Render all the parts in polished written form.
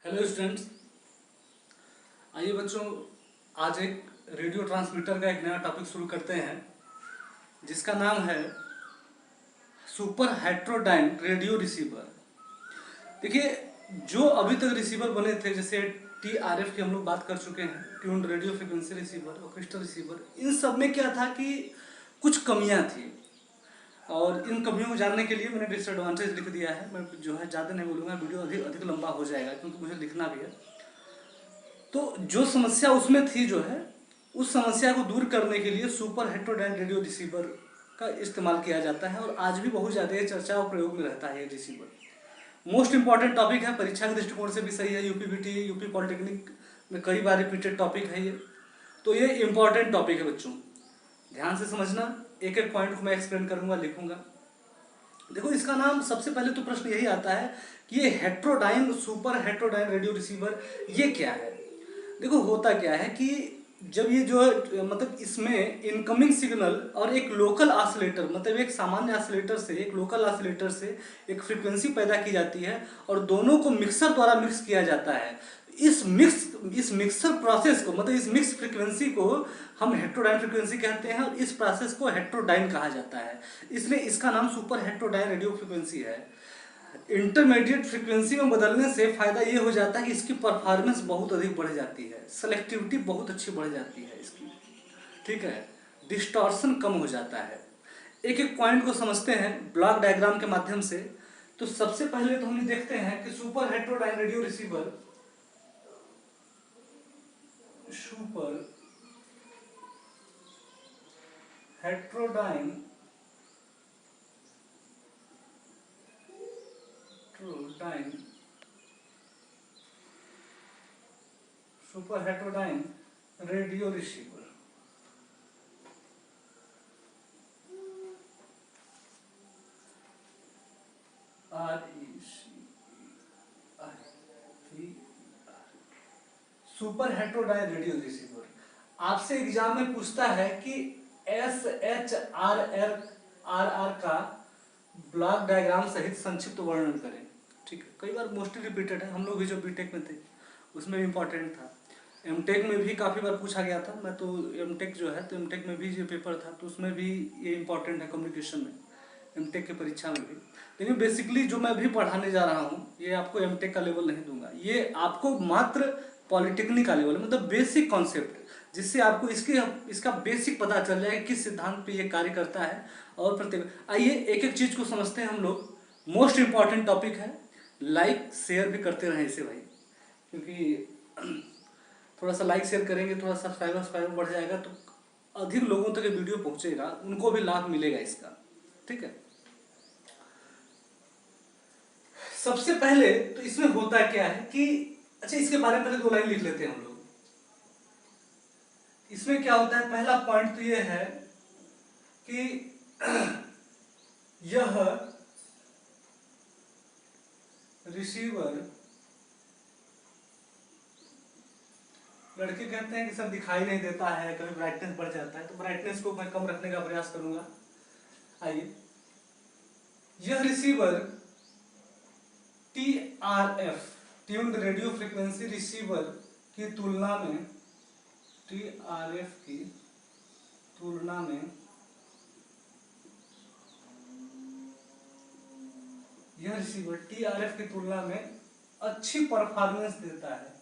Hello students, आइए बच्चों, आज एक रेडियो ट्रांसमीटर का एक नया टॉपिक शुरू करते हैं जिसका नाम है सुपर हेट्रोडाइन रेडियो रिसीवर। देखिए, जो अभी तक रिसीवर बने थे जैसे TRF की हम लोग बात कर चुके हैं, ट्यून्ड रेडियो फ्रिक्वेंसी रिसीवर और क्रिस्टल रिसीवर, इन सब में क्या था कि कुछ कमियां थी और इन कमियों को जानने के लिए मैंने डिसएडवांटेज लिख दिया है। मैं जो है ज़्यादा नहीं बोलूँगा, वीडियो अधिक अधिक लंबा हो जाएगा क्योंकि मुझे लिखना भी है। तो जो समस्या उसमें थी जो है, उस समस्या को दूर करने के लिए सुपर हेट्रोडाइन रेडियो रिसीवर का इस्तेमाल किया जाता है और आज भी बहुत ज़्यादा चर्चा और प्रयोग में रहता है ये रिसीवर। मोस्ट इंपॉर्टेंट टॉपिक है, परीक्षा के दृष्टिकोण से भी सही है। यूपी यूपी पॉलिटेक्निक में कई बार रिपीटेड टॉपिक है ये, तो ये इंपॉर्टेंट टॉपिक है बच्चों, ध्यान से समझना। एक एक पॉइंट को मैं एक्सप्लेन करूंगा, लिखूंगा। देखो, इसका नाम सबसे पहले तो प्रश्न यही आता है कि ये heterodyne super heterodyne radio receiver ये क्या है। देखो, होता क्या है कि जब ये जो मतलब इसमें इनकमिंग सिग्नल और एक लोकल ऑसिलेटर, मतलब एक सामान्य ऑसिलेटर से एक लोकल ऑसिलेटर से एक फ्रीक्वेंसी पैदा की जाती है और दोनों को मिक्सर द्वारा मिक्स किया जाता है। इस मिक्सर प्रोसेस को, मतलब इस मिक्स फ्रीक्वेंसी को हम हेट्रोडाइन फ्रीक्वेंसी कहते हैं और इस प्रोसेस को हेट्रोडाइन कहा जाता है, इसलिए इसका नाम सुपर हेट्रोडाइन रेडियो फ्रीक्वेंसी है। इंटरमीडिएट फ्रीक्वेंसी में बदलने से फायदा ये हो जाता है कि इसकी परफॉर्मेंस बहुत अधिक बढ़ जाती है, सेलेक्टिविटी बहुत अच्छी बढ़ जाती है इसकी, ठीक है, डिस्टॉर्शन कम हो जाता है। एक एक पॉइंट को समझते हैं ब्लॉक डायग्राम के माध्यम से। तो सबसे पहले तो हम देखते हैं कि super heterodyne radio receiver, super heterodyne super heterodyne radio receiver super heterodyne radio receiver. आपसे एग्जाम में पूछता है कि SHRR का ब्लॉक डायग्राम सहित संक्षिप्त वर्णन करें, ठीक है। कई बार मोस्टली रिपीटेड है, हम लोग भी जो बीटेक में थे उसमें भी इम्पोर्टेंट था, एमटेक में भी काफ़ी बार पूछा गया था। मैं तो एमटेक जो है, तो एमटेक में भी जो पेपर था तो उसमें भी ये इम्पोर्टेंट है, कम्युनिकेशन में, एमटेक की परीक्षा में भी। लेकिन बेसिकली जो मैं भी पढ़ाने जा रहा हूँ ये आपको एमटेक का लेवल नहीं दूंगा, ये आपको मात्र पॉलिटेक्निक का लेवल, मतलब बेसिक कॉन्सेप्ट, जिससे आपको इसका बेसिक पता चल जाए किस सिद्धांत पे ये कार्य करता है। और प्रत्येक, आइए एक एक चीज़ को समझते हैं हम लोग। मोस्ट इंपॉर्टेंट टॉपिक है, लाइक शेयर भी करते रहें इसे भाई, क्योंकि थोड़ा सा लाइक शेयर करेंगे, थोड़ा सब्सक्राइबर बढ़ जाएगा तो अधिक लोगों तक ये वीडियो पहुंचेगा, उनको भी लाभ मिलेगा इसका, ठीक है। सबसे पहले तो इसमें होता क्या है कि, अच्छा, इसके बारे में पहले 2 लाइन लिख लेते हैं हम लोग। इसमें क्या होता है, पहला पॉइंट तो ये है कि यह रिसीवर, लड़के कहते हैं कि सर दिखाई नहीं देता है, कभी ब्राइटनेस बढ़ जाता है, तो ब्राइटनेस को मैं कम रखने का प्रयास करूंगा। आइए, यह receiver TRF tuned radio frequency receiver की तुलना में, TRF की तुलना में यह रिसीवर TRF की तुलना में अच्छी परफॉर्मेंस देता है।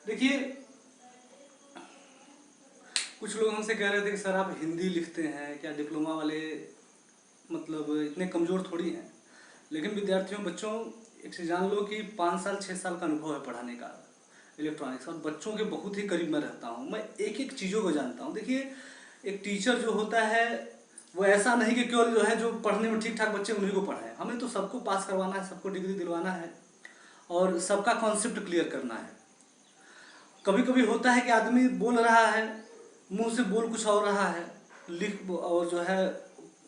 देखिए, कुछ लोग हमसे कह रहे थे कि सर आप हिंदी लिखते हैं क्या, डिप्लोमा वाले मतलब इतने कमज़ोर थोड़ी हैं। लेकिन विद्यार्थियों, बच्चों, एक चीज़ जान लो कि 5 साल 6 साल का अनुभव है पढ़ाने का इलेक्ट्रॉनिक्स, और बच्चों के बहुत ही करीब में रहता हूँ, मैं एक एक चीज़ों को जानता हूँ। देखिए, एक टीचर जो होता है वो ऐसा नहीं कि केवल जो है जो पढ़ने में ठीक ठाक बच्चे उन्हीं को पढ़ाएं, हमें तो सबको पास करवाना है, सबको डिग्री दिलवाना है और सबका कॉन्सेप्ट क्लियर करना है। कभी कभी होता है कि आदमी बोल रहा है, मुंह से बोल कुछ और रहा है, लिख और जो है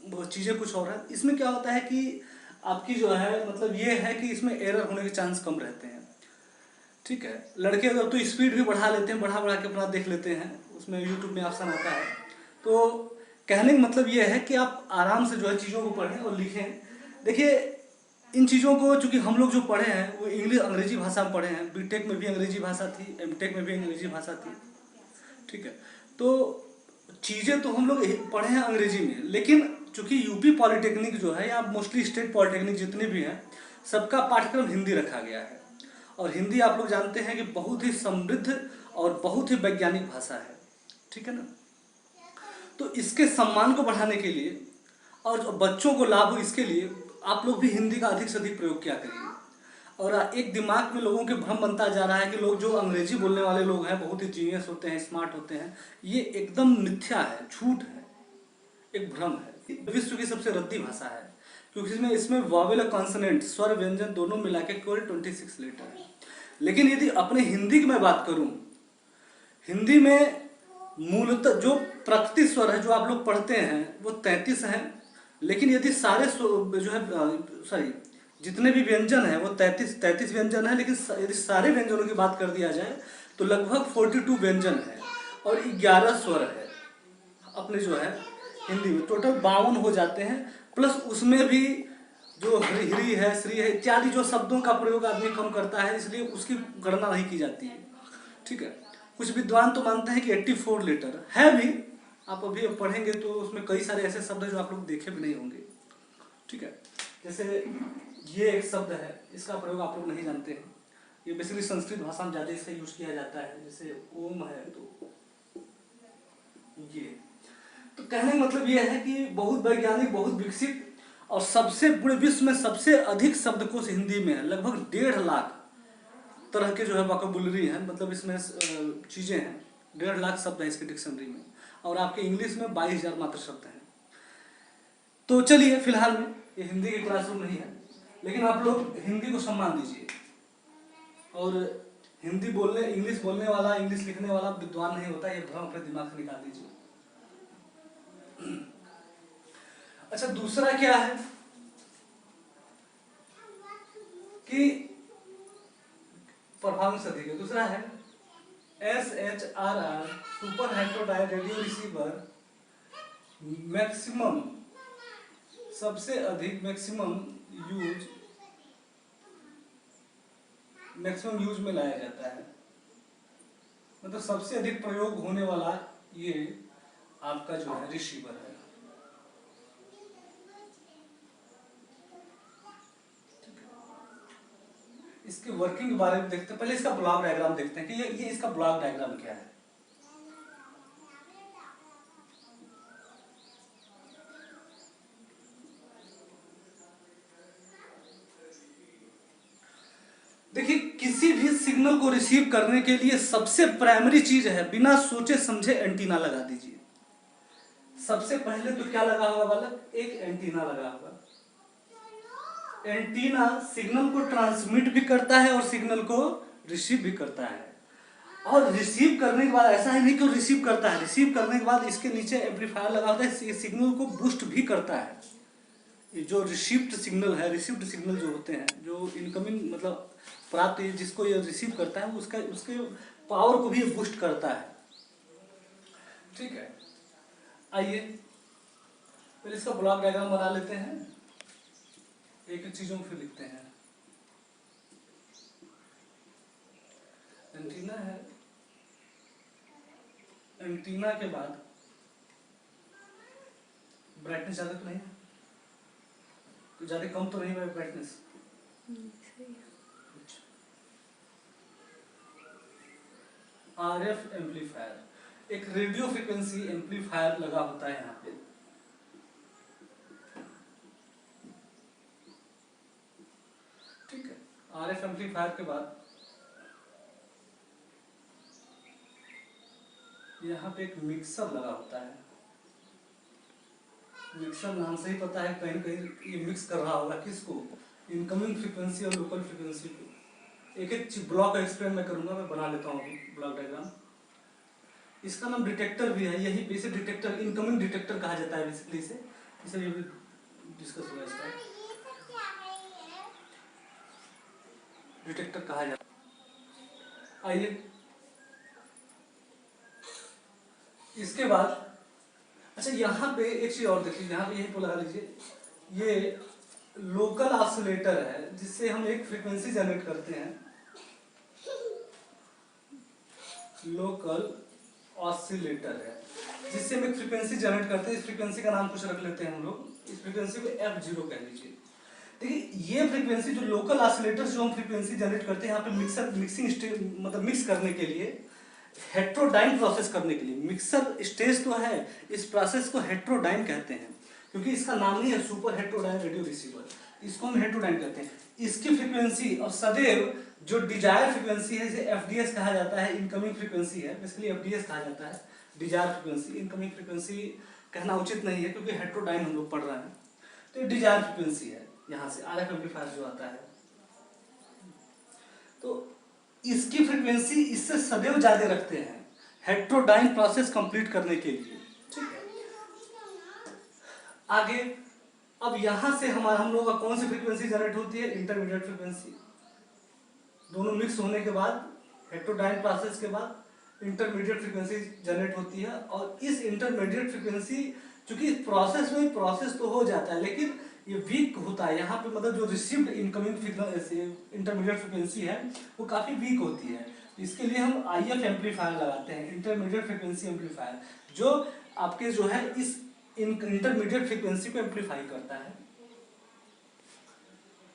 वो चीज़ें कुछ और है। इसमें क्या होता है कि आपकी जो है मतलब ये है कि इसमें एरर होने के चांस कम रहते हैं। ठीक है, लड़के अगर तो स्पीड भी बढ़ा लेते हैं, बढ़ा बढ़ा के अपना देख लेते हैं, उसमें यूट्यूब में ऑप्शन आता है। तो कहने का मतलब ये है कि आप आराम से जो है चीज़ों को पढ़ें और लिखें। देखिए इन चीज़ों को चूँकि हम लोग जो पढ़े हैं वो इंग्लिश अंग्रेजी भाषा में पढ़े हैं, बीटेक में भी अंग्रेजी भाषा थी, एमटेक में भी अंग्रेजी भाषा थी। ठीक है, तो चीज़ें तो हम लोग पढ़े हैं अंग्रेजी में, लेकिन चूँकि यूपी पॉलिटेक्निक जो है या मोस्टली स्टेट पॉलिटेक्निक जितने भी हैं सबका पाठ्यक्रम हिंदी रखा गया है। और हिंदी आप लोग जानते हैं कि बहुत ही समृद्ध और बहुत ही वैज्ञानिक भाषा है। ठीक है ना, तो इसके सम्मान को बढ़ाने के लिए और बच्चों को लाभ हो इसके लिए आप लोग भी हिंदी का अधिक से अधिक प्रयोग किया करिए। और एक दिमाग में लोगों के भ्रम बनता जा रहा है कि लोग जो अंग्रेजी बोलने वाले लोग हैं बहुत ही जीनियस होते हैं, स्मार्ट होते हैं, ये एकदम मिथ्या है, झूठ है, एक भ्रम है। विश्व की सबसे रद्दी भाषा है क्योंकि इसमें वॉवेल और कॉन्सोनेंट स्वर व्यंजन दोनों मिला के केवल 26 लेटर है। लेकिन यदि अपने हिंदी की मैं बात करूं, हिंदी में मूलतः जो प्रकृति स्वर है जो आप लोग पढ़ते हैं वो 33 हैं, लेकिन यदि सारे जो है सॉरी जितने भी व्यंजन है वो 33 व्यंजन है, लेकिन यदि सारे व्यंजनों की बात कर दिया जाए तो लगभग 42 व्यंजन है और 11 स्वर है। अपने जो है हिंदी में टोटल 52 हो जाते हैं, प्लस उसमें भी जो हिरी है, श्री है इत्यादि जो शब्दों का प्रयोग आदमी कम करता है, इसलिए उसकी गणना नहीं की जाती है। ठीक है, कुछ विद्वान तो मानते हैं कि 84 लेटर है भी, आप अभी पढ़ेंगे तो उसमें कई सारे ऐसे शब्द हैं जो आप लोग देखे भी नहीं होंगे। ठीक है, जैसे ये एक शब्द है, इसका प्रयोग आप लोग नहीं जानते हैं, ये बेसिकली संस्कृत भाषा में ज़्यादा इसका यूज किया जाता है। जैसे ओम है तो ये, तो कहने का मतलब ये है कि बहुत वैज्ञानिक, बहुत विकसित और सबसे पूरे विश्व में सबसे अधिक शब्दकोश हिंदी में है। लगभग 1.5 लाख तरह के जो है वोकैबुलरी है, मतलब इसमें चीज़ें हैं, 1.5 लाख शब्द है इसके डिक्शनरी में, और आपके इंग्लिश में 22,000 मात्र शब्द हैं। तो चलिए फिलहाल में ये हिंदी की क्लासरूम नहीं है, लेकिन आप लोग हिंदी को सम्मान दीजिए और हिंदी बोलने, इंग्लिश बोलने वाला, इंग्लिश लिखने वाला विद्वान नहीं होता, ये भ्रम अपने दिमाग से निकाल दीजिए। अच्छा, दूसरा क्या है कि परफॉर्मेंस अधिक है। दूसरा है SHRR super heterodyne radio receiver maximum, सबसे अधिक मैक्सिमम यूज में लाया जाता है, मतलब सबसे अधिक प्रयोग होने वाला ये आपका जो है रिसीवर है। इसके वर्किंग के बारे में देखते हैं, पहले इसका ब्लॉक डायग्राम देखते हैं कि ये इसका ब्लॉक डायग्राम क्या है। देखिए किसी भी सिग्नल को रिसीव करने के लिए सबसे प्राइमरी चीज है, बिना सोचे समझे एंटीना लगा दीजिए। सबसे पहले तो क्या लगा होगा बालक, एक एंटीना लगा होगा। एंटीना सिग्नल को ट्रांसमिट भी करता है और सिग्नल को रिसीव भी करता है। और रिसीव करने के बाद ऐसा ही नहीं कि रिसीव करता है, रिसीव करने के बाद इसके नीचे एम्पलीफायर लगा होता है, ये सिग्नल को बूस्ट भी करता है। ये जो रिसीव्ड सिग्नल है, रिसीव्ड सिग्नल जो होते हैं, जो इनकमिंग मतलब प्राप्त जिसको ये रिसीव करता है उसके पावर को भी बूस्ट करता है। ठीक है, आइए पहले इसका ब्लॉक डायग्राम बना लेते हैं, एक एक चीजों में फिर लिखते हैं। एंटीना है, एंटीना के बाद ब्राइटनेस ज्यादा तो नहीं है, तो ज्यादा कम तो नहीं है ब्राइटनेस। RF एम्पलीफायर, एक रेडियो फ्रिक्वेंसी एम्पलीफायर लगा होता है यहाँ पे। ठीक है, RF एम्पलीफायर के बाद यहाँ पे एक मिक्सर लगा होता है। मिक्सर नाम से ही पता है कहीं कहीं ये मिक्स कर रहा होगा किसको, इनकमिंग फ्रीक्वेंसी और लोकल फ्रीक्वेंसी को। एक एक ब्लॉक एक्सप्लेन मैं करूंगा, मैं बना लेता हूँ अभी ब्लॉक डायग्राम। इसका नाम डिटेक्टर भी है, यही बेसिक डिटेक्टर, इनकमिंग डिटेक्टर कहा जाता है बेसिकली इसे भी डिस्कस हुआ इसका। डिटेक्टर कहा जाता है। आइए इसके बाद, अच्छा यहाँ पे एक चीज और देखिए, यहाँ पे यही को लगा लीजिए, ये लोकल ऑसिलेटर है जिससे हम एक फ्रीक्वेंसी जनरेट करते हैं। लोकल ऑसिलेटर है जिससे हम एक फ्रीक्वेंसी जनरेट करते हैं। इस फ्रीक्वेंसी का नाम कुछ रख लेते हैं हम लोग, इस फ्रीक्वेंसी को F0 कह लीजिए। देखिए ये फ्रीक्वेंसी जो लोकल ऑसिलेटर जो हम फ्रीक्वेंसी जनरेट करते हैं, यहाँ पे मिक्सिंग मतलब मिक्स करने के लिए, हेट्रोडाइन प्रोसेस करने के लिए, मिक्सर स्टेज तो है, इस प्रोसेस को हेट्रोडाइन कहते हैं क्योंकि इसका नाम ही है सुपर हेट्रोडाइन रेडियो रिसीवर, इसको हम हेट्रोडाइन कहते हैं। इसकी फ्रीक्वेंसी और सदैव जो डिजायर फ्रीक्वेंसी है, इसे FDS कहा जाता है, इनकमिंग फ्रीक्वेंसी है, बेसिकली FDS कहा जाता है, डिजायर फ्रीक्वेंसी। इनकमिंग फ्रीक्वेंसी कहना उचित नहीं है क्योंकि हेट्रोडाइन हम लोग पढ़ रहे हैं, तो ये डिजायर फ्रीक्वेंसी है। यहाँ से RF एम्पलीफायर जो आता है, तो इसकी फ्रीक्वेंसी इससे सदैव ज्यादा रखते हैं हेट्रोडाइन प्रोसेस कंप्लीट करने के लिए, ठीक है। आगे अब यहां से हम लोगों का कौन सी फ्रीक्वेंसी जनरेट होती है, इंटरमीडिएट फ्रीक्वेंसी। दोनों मिक्स होने के बाद, हेट्रोडाइन प्रोसेस के बाद इंटरमीडिएट फ्रीक्वेंसी जनरेट होती है। और इस इंटरमीडिएट फ्रीक्वेंसी, चूंकि प्रोसेस में प्रोसेस तो हो जाता है लेकिन ये वीक होता है यहाँ पे, मतलब जो रिसीव्ड इनकमिंग इंटरमीडिएट फ्रीक्वेंसी है वो काफी वीक होती है। इसके लिए हम IF एम्पलीफायर लगाते हैं, इंटरमीडिएट फ्रीक्वेंसी एम्पलीफायर, जो आपके जो है इस इंटरमीडिएट फ्रीक्वेंसी को एम्पलीफाई करता है।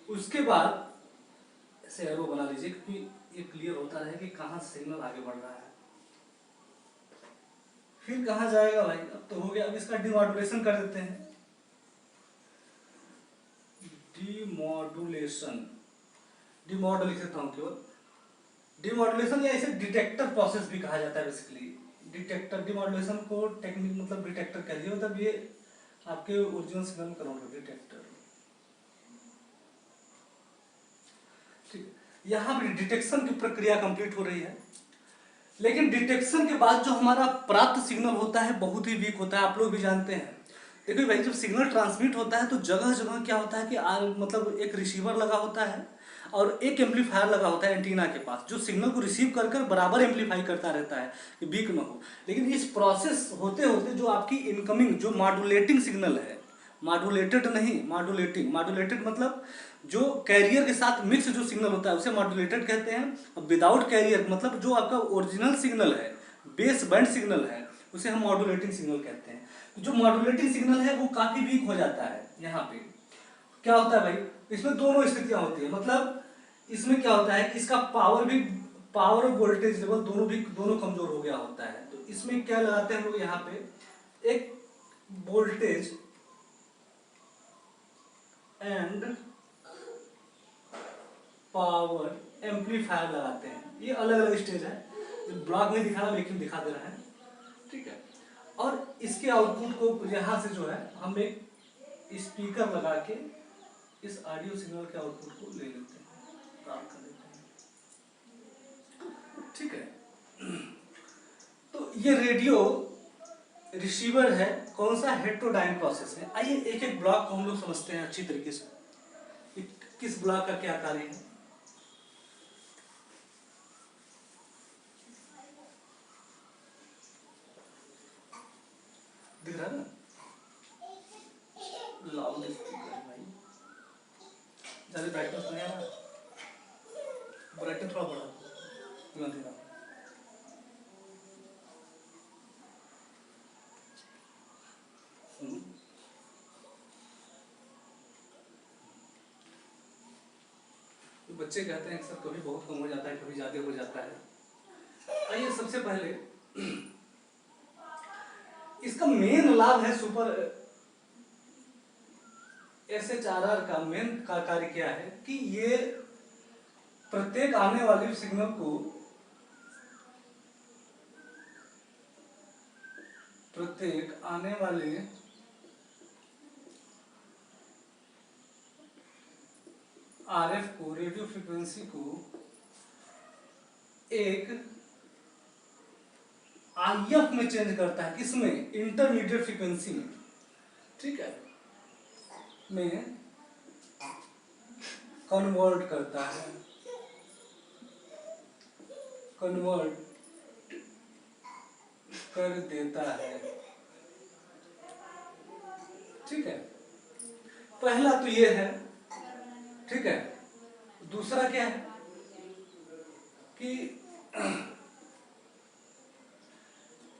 उसके बाद ऐसे एरो बना लीजिए क्योंकि ये क्लियर होता रहे कि कहाँ सिग्नल आगे बढ़ रहा है, फिर कहाँ जाएगा भाई। अब तो हो गया, अब इसका डिमॉड्यूलेशन कर देते हैं। डिमॉड्यूल लिख देता हूँ केवल, डिमॉड्यूलेशन या इसे डिटेक्टर प्रोसेस भी कहा जाता है बेसिकली। डिटेक्टर, डिमॉड्यूलेशन को टेक्निक मतलब डिटेक्टर कह दिए, मतलब ये आपके ओरिजिनल सिग्नल कन्वर्ट डिटेक्टर, ठीक। यहाँ पे डिटेक्शन की प्रक्रिया कंप्लीट हो रही है, लेकिन डिटेक्शन के बाद जो हमारा प्राप्त सिग्नल होता है बहुत ही वीक होता है, आप लोग भी जानते हैं। देखिए भाई, जब सिग्नल ट्रांसमिट होता है तो जगह जगह क्या होता है कि मतलब एक रिसीवर लगा होता है और एक एम्पलीफायर लगा होता है एंटीना के पास, जो सिग्नल को रिसीव कर कर बराबर एम्पलीफाई करता रहता है कि वीक ना हो। लेकिन इस प्रोसेस होते होते जो आपकी इनकमिंग जो मॉड्यूलेटिंग सिग्नल है, मॉड्यूलेटेड नहीं, मॉड्यूलेटिंग, मॉड्यूलेटेड मतलब जो कैरियर के साथ मिक्स जो सिग्नल होता है उसे मॉड्यूलेटेड कहते हैं। विदाउट कैरियर मतलब जो आपका ओरिजिनल सिग्नल है, बेस बैंड सिग्नल है, उसे हम मॉड्यूलेटिंग सिग्नल कहते हैं। तो जो मॉड्यूलेटिंग सिग्नल है वो काफी वीक हो जाता है। यहाँ पे क्या होता है भाई, इसमें दोनों स्थितियां होती है, मतलब इसमें क्या होता है कि इसका पावर और वोल्टेज लेवल दोनों कमजोर हो गया होता है। तो इसमें क्या लगाते हैं हम लोग, यहाँ पे एक वोल्टेज एंड पावर एम्पलीफायर लगाते हैं। ये अलग अलग स्टेज है, ब्लॉक में दिखा रहा लेकिन दिखा दे रहा है, ठीक है। और इसके आउटपुट को यहाँ से जो है हम एक स्पीकर लगा के इस ऑडियो सिग्नल के आउटपुट को ले लेते हैं, प्राप्त कर लेते हैं, ठीक है। तो ये रेडियो रिसीवर है, कौन सा, हेट्रोडाइन प्रोसेस है। आइए एक एक ब्लॉक को हम लोग समझते हैं अच्छी तरीके से, किस ब्लॉक का क्या कार्य है। दिख रहा है ना, लाउड स्पीकर भाई, ज्यादा ब्राइटनेस नहीं आ रहा, ब्राइटनेस थोड़ा बढ़ा दो। तो बच्चे कहते हैं सर कभी बहुत कम हो जाता है, कभी ज्यादा हो जाता है। आइए सबसे पहले इसका मेन लाभ है सुपर SHRR का मेन का कार्य क्या है कि ये प्रत्येक आने वाली सिग्नल को, प्रत्येक आने वाले RF को, रेडियो फ्रीक्वेंसी को एक IF में चेंज करता है, किसमें, इंटरमीडिएट फ्रीक्वेंसी में, ठीक है, में कन्वर्ट करता है। कन्वर्ट कर देता है। ठीक है, पहला तो ये है। ठीक है, दूसरा क्या है कि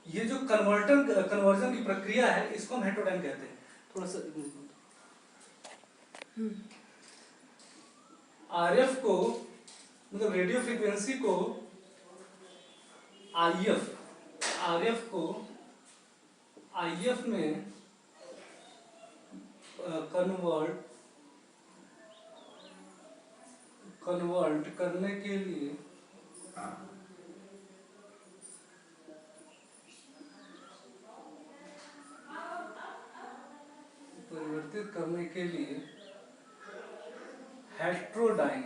ये जो कन्वर्जन की प्रक्रिया है इसको हम हेटेरोडाइन कहते हैं। थोड़ा सा आरएफ को, मतलब रेडियो फ्रीक्वेंसी को आरएफ को आईएफ में कन्वर्ट करने के लिए परिवर्तित करने के लिए हेटेरोडाइन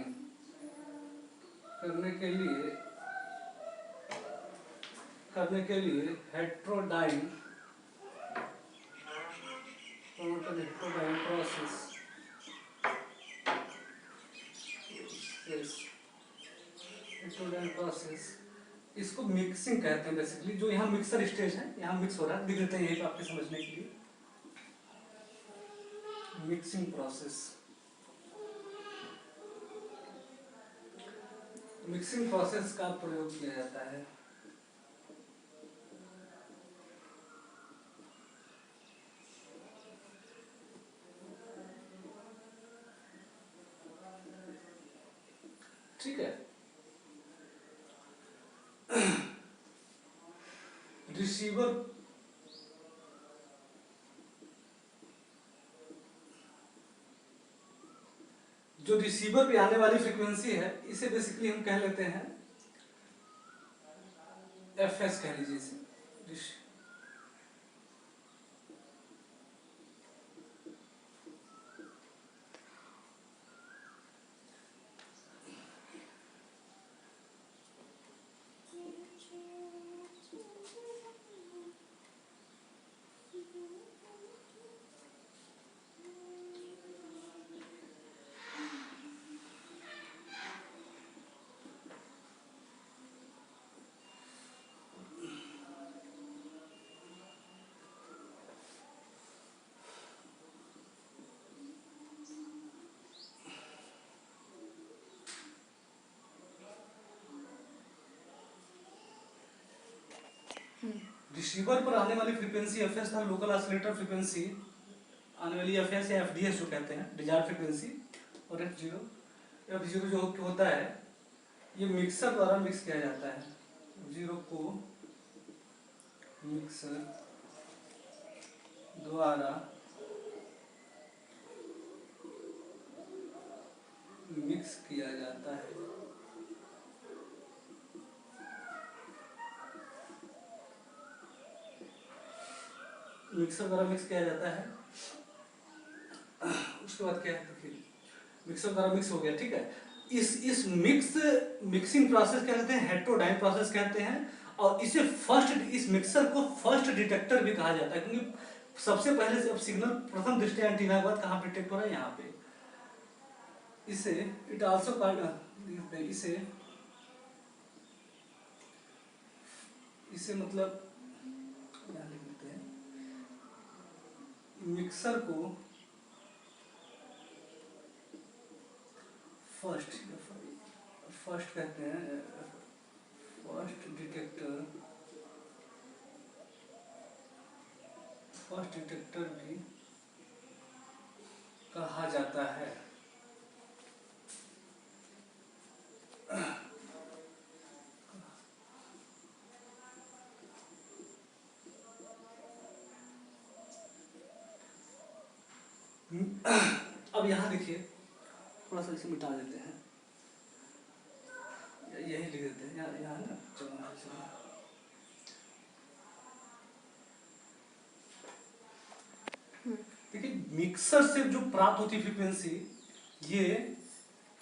हेटेरोडाइन प्रोसेस, इसको मिक्सिंग कहते हैं बेसिकली। जो यहाँ मिक्सर स्टेज है, यहाँ मिक्स हो रहा है, दिख देते हैं यही पे आपके समझने के लिए। मिक्सिंग प्रोसेस का प्रयोग किया जाता है। ठीक है, रिसीवर जो रिसीवर पे आने वाली फ्रीक्वेंसी है इसे बेसिकली हम कह लेते हैं एफएस, कह लीजिए इसे। रिसीवर पर आने वाली फ्रीक्वेंसी एफएस था, लोकल ऑसिलेटर फ्रीक्वेंसी आने वाली एफएस या एफडीएस जो कहते हैं, डिजायर्ड फ्रीक्वेंसी। और एफ जीरो जो होता है ये मिक्सर द्वारा मिक्स किया जाता है। जीरो को मिक्सर द्वारा मिक्स किया जाता है। मिक्सर द्वारा मिक्स किया जाता है। उसके बाद क्या है, देखिए मिक्सर द्वारा मिक्स हो गया। ठीक है, इस मिक्सिंग प्रोसेस क्या कहते हैं, हेटेरोडाइन प्रोसेस कहते हैं। और इसे इस मिक्सर को फर्स्ट डिटेक्टर भी कहा जाता है, क्योंकि सबसे पहले से अब सिग्नल प्रथम दृष्टया एंटीना के बाद कहाँ डिटेक्ट हो रहा है, यहाँ पे। इसे इट आल्सो इसे मतलब यहाँ लिख देते हैं, मिक्सर को फर्स्ट कहते हैं, फर्स्ट डिटेक्टर भी कहा जाता है। अब यहाँ देखिए, थोड़ा सा इसे मिटा देते हैं, यही लिख देते हैं यहाँ ना। देखिए मिक्सर से जो प्राप्त होती फ्रीक्वेंसी, ये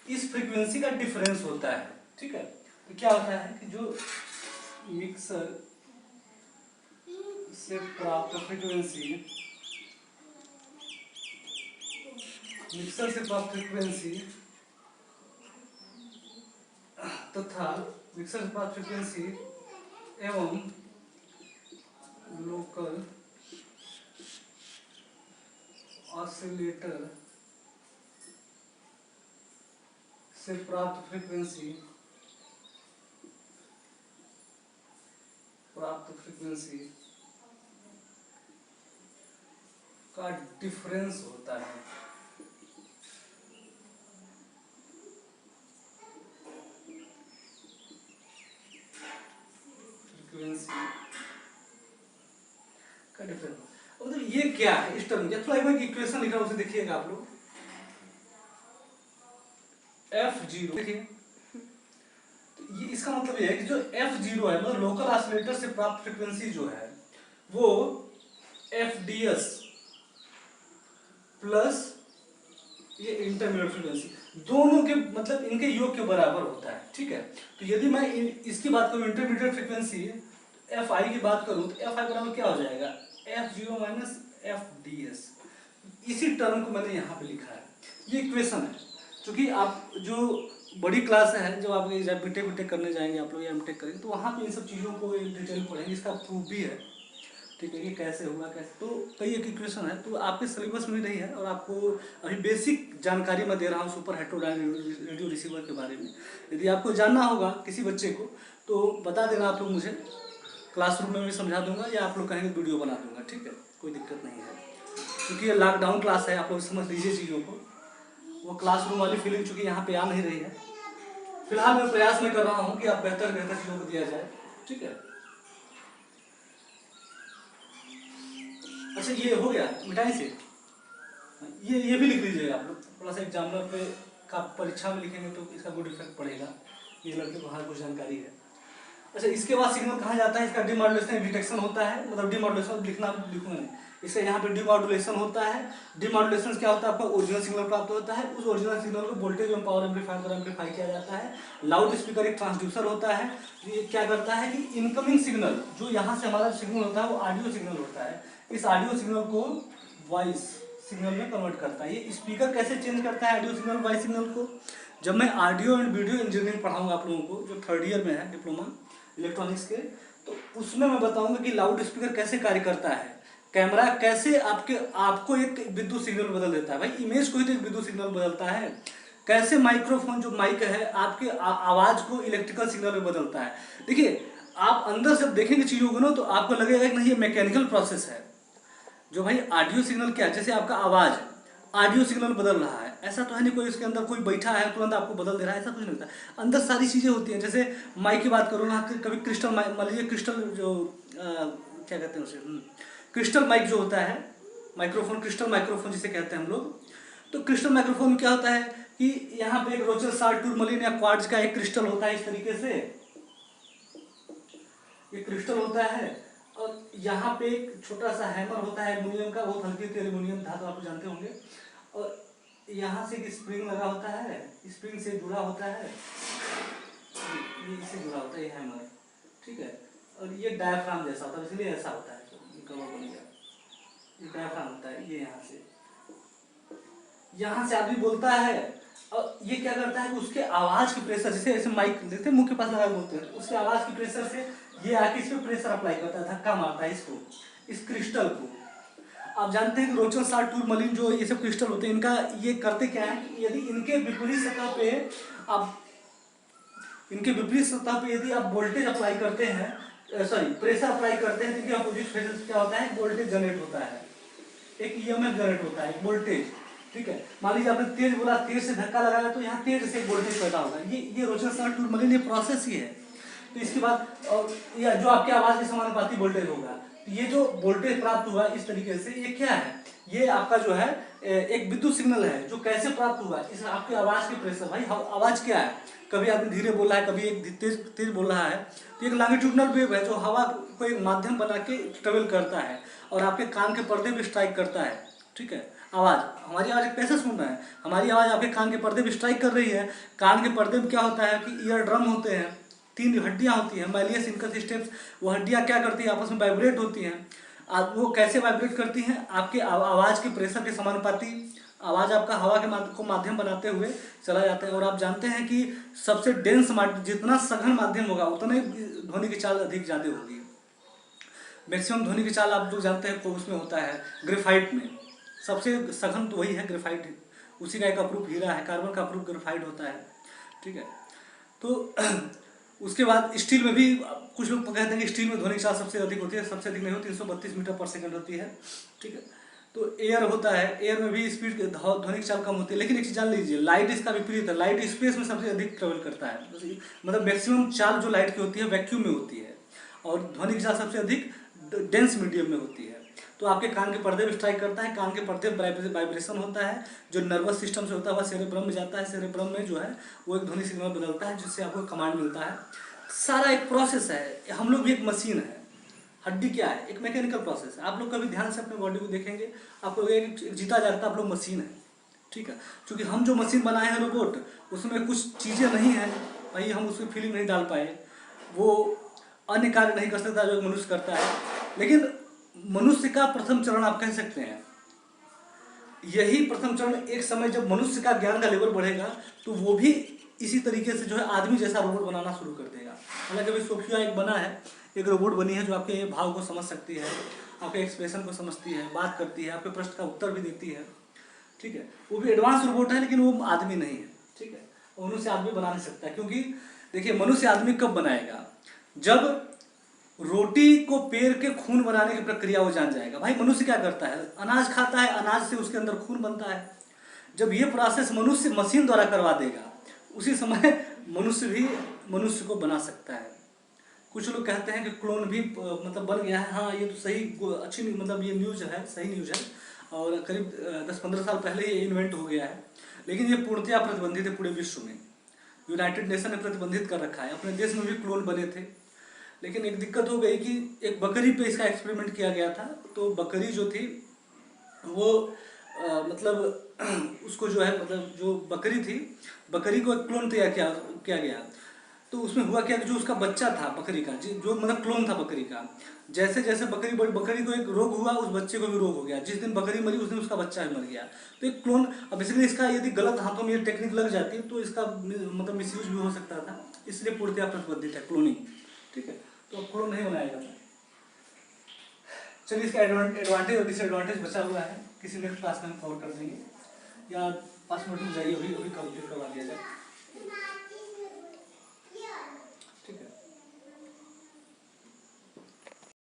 इस फ्रीक्वेंसी का डिफरेंस होता है। ठीक है, तो क्या होता है कि जो मिक्सर से प्राप्त फ्रीक्वेंसी तथा मिक्सर से प्राप्त फ्रीक्वेंसी एवं लोकल ऑसिलेटर से प्राप्त फ्रीक्वेंसी का डिफरेंस होता है। फ्रीक्वेंसी का डिफरेंस मतलब ये क्या है इस टर्म, थोड़ा एक इक्वेशन लिखा उसे देखिएगा आप लोग। F0 देखिए, तो ये इसका मतलब ये है कि जो F0 है मतलब लोकल ऑसिलेटर से प्राप्त फ्रीक्वेंसी जो है वो FDS प्लस ये इंटरमीडिएट फ्रीक्वेंसी दोनों के मतलब इनके योग के बराबर होता है। ठीक है, तो यदि मैं इसकी बात करूं इंटरमीडिएट फ्रीक्वेंसी Fi की बात करूं तो Fi बराबर क्या हो जाएगा, F0 माइनस FDS। इसी टर्म को मैंने यहाँ पे लिखा है, ये इक्वेशन है। क्योंकि आप जो बड़ी क्लास है जब आप जब बीटेक करने जाएंगे आप लोग या एमटेक करेंगे तो वहाँ पे इन सब चीज़ों को डिटेल पढ़ेंगे, इसका प्रूफ भी है। ठीक है, कि कैसे हुआ कैसे, तो कई एक इक्वेशन है तो आपके सिलेबस में नहीं है और आपको अभी बेसिक जानकारी मैं दे रहा हूँ सुपर हेटेरोडाइनमिक रेडियो रिसीवर के बारे में। यदि आपको जानना होगा किसी बच्चे को तो बता देना आप लोग मुझे, क्लासरूम में भी समझा दूंगा या आप लोग कहेंगे वीडियो बना दूंगा। ठीक है, कोई दिक्कत नहीं है, क्योंकि ये लॉकडाउन क्लास है, आप लोग समझ लीजिए चीज़ों को। वो क्लासरूम वाली फीलिंग चूँकि यहाँ पे आ नहीं रही है, फिलहाल मैं प्रयास में कर रहा हूँ कि आप बेहतर चीज़ों को दिया जाए। ठीक है, अच्छा ये हो गया मिठाई से, ये भी लिख लीजिएगा आप लोग, थोड़ा सा एग्जामिनर पे का परीक्षा में लिखेंगे तो इसका गुड इफेक्ट पड़ेगा, ये लड़के को हाँ कुछ जानकारी है। अच्छा, इसके बाद सिग्नल कहाँ जाता है, इसका डिमॉड्यूलेशन डिटेक्शन होता है, मतलब डिमॉड्यूलेशन लिखूंगा नहीं, इससे यहाँ पे डिमॉड्यूलेशन होता है। डिमॉड्यूलेशन क्या होता है, आपका ओरिजिनल सिग्नल प्राप्त होता है, उस ओरिजिनल सिग्नल को वोल्टेज एवं पावर एम्पलीफायर द्वारा एम्पलीफाई किया जाता है। लाउड स्पीकर एक ट्रांसड्यूसर होता है, ये क्या करता है कि इनकमिंग सिग्नल जो यहाँ से हमारा सिग्नल होता है वो ऑडियो सिग्नल होता है, इस ऑडियो सिग्नल को वॉइस सिग्नल में कन्वर्ट करता है। ये स्पीकर कैसे चेंज करता है ऑडियो सिग्नल वॉइस सिग्नल को, जब मैं ऑडियो एंड वीडियो इंजीनियरिंग पढ़ाऊंगा आप लोगों को जो 3rd ईयर में है डिप्लोमा इलेक्ट्रॉनिक्स के, तो उसमें मैं बताऊंगा कि लाउड स्पीकर कैसे कार्य करता है, कैमरा कैसे आपको एक विद्युत सिग्नल बदल देता है, भाई इमेज को ही तो एक विद्युत सिग्नल बदलता है, कैसे माइक्रोफोन जो माइक है आपके आवाज को इलेक्ट्रिकल सिग्नल में बदलता है। देखिए आप अंदर से देखेंगे चीजों को ना तो आपको लगेगा कि नहीं ये मैकेनिकल प्रोसेस है। जो भाई ऑडियो सिग्नल क्या है, जैसे आपका आवाज ऑडियो सिग्नल बदल रहा है, ऐसा तो है नहीं कोई इसके अंदर कोई बैठा है तुरंत आपको बदल दे रहा है, ऐसा कुछ नहीं होता, अंदर सारी चीज़ें होती हैं। जैसे माइक की बात करूँ ना, कभी क्रिस्टल माइक मान लीजिए, क्रिस्टल जो क्या कहते हैं उसे, क्रिस्टल माइक जो होता है, माइक्रोफोन क्रिस्टल माइक्रोफोन जिसे कहते हैं हम लोग, तो क्रिस्टल माइक्रोफोन में क्या होता है कि यहाँ पे एक रोचर साल्ट टूरमलिन या क्वार्ट्ज का एक क्रिस्टल होता है, इस तरीके से ये क्रिस्टल होता है, और यहाँ पे एक छोटा सा हैमर होता है एल्युमिनियम का, बहुत हल्की एल्युमिनियम धातु आप जानते होंगे, और यहाँ से एक स्प्रिंग लगा होता है, स्प्रिंग से जुड़ा होता है, ये इससे जुड़ा होता है ये हैमर। ठीक है, और ये डायफ्राम जैसा होता है, इसलिए ऐसा होता है, कवर बन गया, ये डायफ्राम होता है, ये यहाँ से आदमी बोलता है, और ये क्या करता है कि उसके आवाज की प्रेशर, जैसे ऐसे माइक देखते हैं मुंह के पास लगा बोलते हैं, उसके आवाज की प्रेशर से ये आके इस पे प्रेशर अप्लाई करता है, धक्का मारता है इसको, इस क्रिस्टल को। आप जानते हैं कि रोचन साल्ट टूरमलिन जो ये सब क्रिस्टल होते हैं, इनका ये करते क्या है कि यदि इनके विपरीत सतह पे आप यदि आप वोल्टेज अप्लाई करते हैं, प्रेशर अप्लाई करते हैं, तो इनके अपोजिट फेज क्या होता है, वोल्टेज जनरेट होता है, एक ईएमएफ जनरेट होता है, वोल्टेज। ठीक है, मान लीजिए आपने तेज बोला, तेज से धक्का लगाया तो यहाँ तेज से वोल्टेज पैदा होगा, ये रोचन साल्ट टूरमलिन ये प्रोसेस ही है। तो इसके बाद या जो आपकी आवाज के समानुपाती वोल्टेज होगा, तो ये जो वोल्टेज प्राप्त हुआ इस तरीके से, ये क्या है, ये आपका जो है एक विद्युत सिग्नल है, जो कैसे प्राप्त हुआ, इस आपके आवाज के प्रेशर, भाई आवाज क्या है, कभी आदमी धीरे बोल रहा है, कभी एक तेज बोल रहा है, तो एक लॉन्गिट्यूडनल वेव है जो हवा को एक माध्यम बना के ट्रेवल करता है और आपके कान के पर्दे भी स्ट्राइक करता है। ठीक है, आवाज, हमारी आवाज कैसे सुन रहे हैं, हमारी आवाज आपके कान के पर्दे भी स्ट्राइक कर रही है। कान के पर्दे में क्या होता है कि ईयर ड्रम होते हैं, 3 हड्डियां होती हैं, माइलियस इनकस स्टेप्स, वो हड्डियां क्या करती हैं, आपस में वाइब्रेट होती हैं। वो कैसे वाइब्रेट करती हैं, आपके आवाज़ के प्रेशर के समानुपाती आवाज़ आपका हवा के को माध्यम बनाते हुए चला जाता है। और आप जानते हैं कि सबसे डेंस जितना सघन माध्यम होगा उतना ही ध्वनि की चाल अधिक ज़्यादा होगी। मैक्सिमम ध्वनि की चाल आप लोग जानते हैं को उसमें होता है ग्रेफाइट में, सबसे सघन तो वही है ग्रेफाइट, उसी का एक अप्रूप हीरा है, कार्बन का अप्रूप ग्रेफाइट होता है, ठीक है। तो उसके बाद स्टील में भी कुछ लोग कहते हैं कि स्टील में ध्वनि की चाल सबसे अधिक होती है, सबसे अधिक नहीं होती, 332 मीटर पर सेकंड होती है, ठीक है। तो एयर होता है, एयर में भी स्पीड ध्वनि की चाल कम होती है, लेकिन एक चीज जान लीजिए, लाइट इसका विपरीत है, लाइट स्पेस में सबसे अधिक ट्रेवल करता है, मतलब मैक्सिमम चाल जो लाइट की होती है वैक्यूम में होती है, और ध्वनि की चाल सबसे अधिक डेंस मीडियम में होती है। तो आपके कान के पर्दे में स्ट्राइक करता है, कान के पर्दे वाइब्रेशन होता है, जो नर्वस सिस्टम से होता है वह सेरेब्रम में जाता है, सेरेब्रम में जो है वो एक ध्वनि सिग्नल बदलता है जिससे आपको कमांड मिलता है। सारा एक प्रोसेस है, हम लोग भी एक मशीन है। हड्डी क्या है? एक मैकेनिकल प्रोसेस है। आप लोग कभी ध्यान से अपने बॉडी को देखेंगे, आपको एक जीता जाता है, आप लोग मशीन है, ठीक है। क्योंकि हम जो मशीन बनाए हैं रोबोट, उसमें कुछ चीज़ें नहीं हैं भाई, हम उसमें फीलिंग नहीं डाल पाए, वो अन्य कार्य नहीं कर सकता जो मनुष्य करता है। लेकिन मनुष्य का प्रथम चरण आप कह सकते हैं, यही प्रथम चरण एक समय जब मनुष्य का ज्ञान का लेवल बढ़ेगा तो वो भी इसी तरीके से जो है आदमी जैसा रोबोट बनाना शुरू कर देगा। हालांकि अभी सोफिया एक बना है, एक रोबोट बनी है जो आपके भाव को समझ सकती है, आपके एक्सप्रेशन को समझती है, बात करती है, आपके प्रश्न का उत्तर भी देती है, ठीक है। वो भी एडवांस रोबोट है लेकिन वो आदमी नहीं है, ठीक है। मनुष्य आदमी बना नहीं सकता, क्योंकि देखिए मनुष्य आदमी कब बनाएगा? जब रोटी को पेर के खून बनाने की प्रक्रिया वो जान जाएगा। भाई मनुष्य क्या करता है? अनाज खाता है, अनाज से उसके अंदर खून बनता है। जब ये प्रोसेस मनुष्य मशीन द्वारा करवा देगा, उसी समय मनुष्य भी मनुष्य को बना सकता है। कुछ लोग कहते हैं कि क्लोन भी मतलब बन गया है। हाँ, ये तो सही अच्छी मतलब ये न्यूज़ है, सही न्यूज़ है, और करीब 10-15 साल पहले ये इन्वेंट हो गया है, लेकिन ये पूर्णतया प्रतिबंधित है पूरे विश्व में। यूनाइटेड नेशन ने प्रतिबंधित कर रखा है। अपने देश में भी क्लोन बने थे, लेकिन एक दिक्कत हो गई कि एक बकरी पे इसका एक्सपेरिमेंट किया गया था। तो बकरी जो थी वो मतलब उसको जो है मतलब जो बकरी थी, बकरी को एक क्लोन तैयार किया गया। तो उसमें हुआ क्या कि जो उसका बच्चा था बकरी का, जो मतलब क्लोन था बकरी का, जैसे जैसे बकरी को एक रोग हुआ, उस बच्चे को भी रोग हो गया। जिस दिन बकरी मरी उस दिन उसका बच्चा भी मर गया। तो एक क्लोन, अब बेसिकली इसका यदि गलत हाथों में ये टेक्निक लग जाती तो इसका मतलब मिसयूज भी हो सकता था, इसलिए पूर्णतया प्रतिबंधित है क्लोनिंग, ठीक है। तो अब क्लोन नहीं बनाया जाता। चलिए, इसका एडवांटेज और डिसएडवांटेज बचा हुआ है, किसी नेक्स्ट क्लास में हम कवर कर देंगे, या 5 मिनट में जाइए, अभी कंप्लीट करवा दिया जाए।